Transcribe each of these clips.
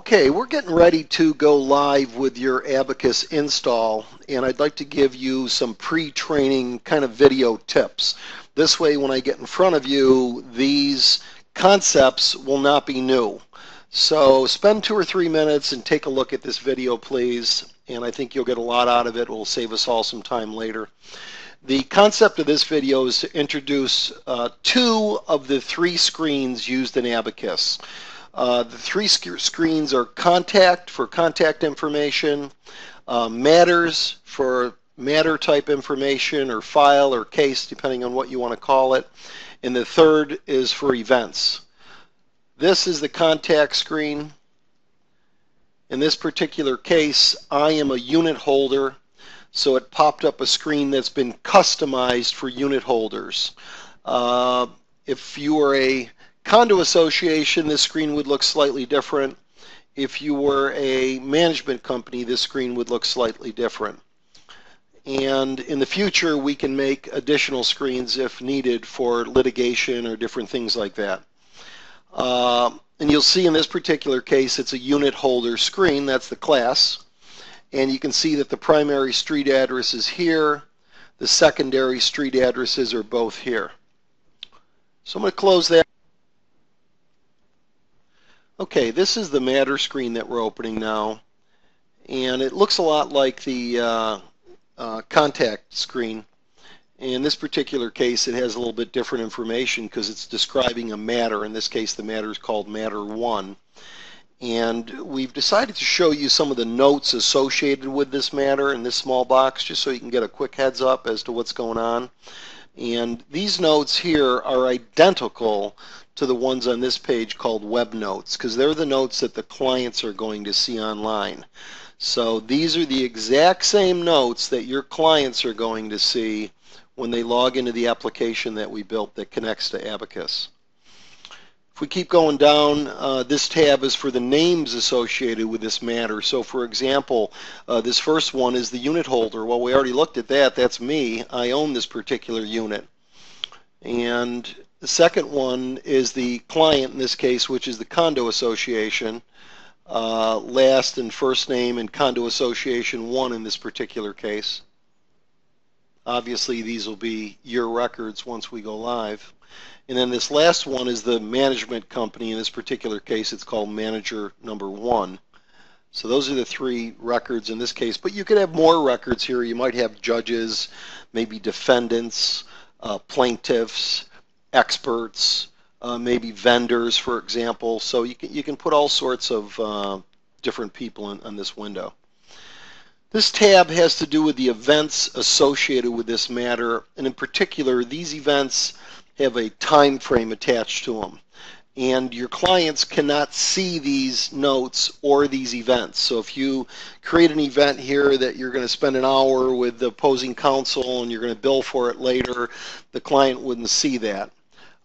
Okay, we're getting ready to go live with your Abacus install, and I'd like to give you some pre-training kind of video tips. This way, when I get in front of you, these concepts will not be new. So spend 2 or 3 minutes and take a look at this video, please, and I think you'll get a lot out of it. It will save us all some time later. The concept of this video is to introduce 2 of the 3 screens used in Abacus. The 3 screens are contact for contact information, matters for matter type information or file or case, depending on what you want to call it, and the third is for events. This is the contact screen. In this particular case, I am a unit holder, so it popped up a screen that's been customized for unit holders. If you were a condo association, this screen would look slightly different. If you were a management company, this screen would look slightly different. And in the future, we can make additional screens if needed for litigation or different things like that. And you'll see in this particular case, it's a unit holder screen. That's the class. And you can see that the primary street address is here. The secondary street addresses are both here. So I'm going to close that. Okay, this is the matter screen that we're opening now, and it looks a lot like the contact screen. In this particular case, it has a little bit different information because it's describing a matter. In this case, the matter is called Matter 1. And we've decided to show you some of the notes associated with this matter in this small box, just so you can get a quick heads up as to what's going on. And these notes here are identical to the ones on this page called web notes, because they're the notes that the clients are going to see online. So these are the exact same notes that your clients are going to see when they log into the application that we built that connects to Abacus. If we keep going down, this tab is for the names associated with this matter. So for example, this first one is the unit holder. Well, we already looked at that. That's me. I own this particular unit. And the second one is the client in this case, which is the condo association. Last and first name and condo association 1 in this particular case. Obviously, these will be your records once we go live. And then this last one is the management company. In this particular case, it's called manager number 1. So those are the 3 records in this case. But you could have more records here. You might have judges, maybe defendants, plaintiffs, experts, maybe vendors, for example. So you can put all sorts of different people on this window. This tab has to do with the events associated with this matter, and in particular, these events have a time frame attached to them. And your clients cannot see these notes or these events. So if you create an event here that you're going to spend an hour with the opposing counsel and you're going to bill for it later, the client wouldn't see that.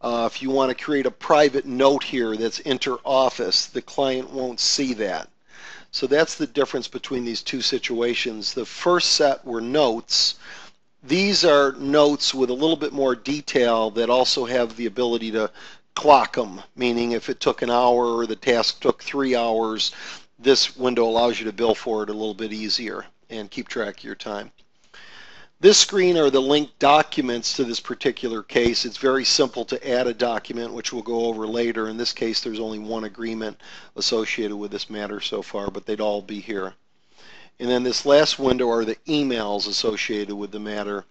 If you want to create a private note here that's inter-office, the client won't see that. So that's the difference between these 2 situations. The first set were notes. These are notes with a little bit more detail that also have the ability to clock them, meaning if it took an hour or the task took 3 hours, this window allows you to bill for it a little bit easier and keep track of your time. This screen are the linked documents to this particular case. It's very simple to add a document, which we'll go over later. In this case, there's only 1 agreement associated with this matter so far, but they'd all be here. And then this last window are the emails associated with the matter.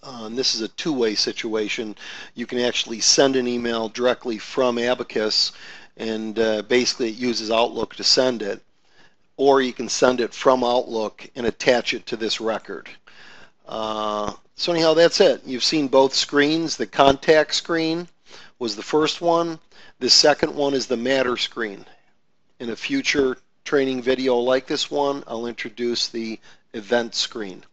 And this is a 2-way situation. You can actually send an email directly from Abacus, and basically it uses Outlook to send it. Or you can send it from Outlook and attach it to this record. So anyhow, that's it. You've seen both screens. The contact screen was the first one. The second one is the matter screen. In a future training video like this one, I'll introduce the event screen.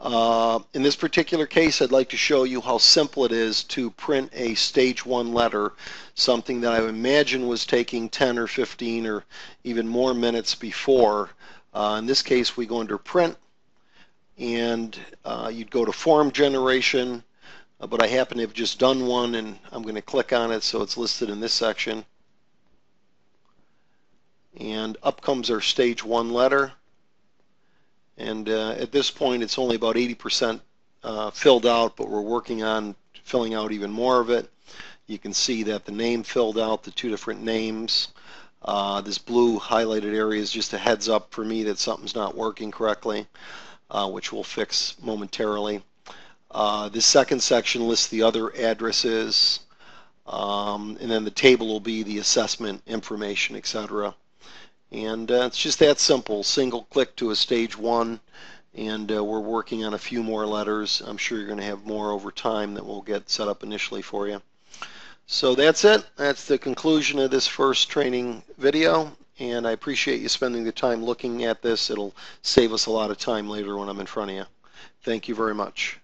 In this particular case, I'd like to show you how simple it is to print a stage 1 letter, something that I imagine was taking 10 or 15 or even more minutes before. In this case, we go under print, and you'd go to form generation, but I happen to have just done one, and I'm going to click on it so it's listed in this section. And up comes our stage 1 letter. And at this point it's only about 80% filled out, but we're working on filling out even more of it. You can see that the name filled out, the 2 different names. This blue highlighted area is just a heads up for me that something's not working correctly, which we'll fix momentarily. This second section lists the other addresses, and then the table will be the assessment information, etc. And it's just that simple. Single click to a stage 1, and we're working on a few more letters. I'm sure you're going to have more over time that we'll get set up initially for you. So that's it. That's the conclusion of this first training video, and I appreciate you spending the time looking at this. It'll save us a lot of time later when I'm in front of you. Thank you very much.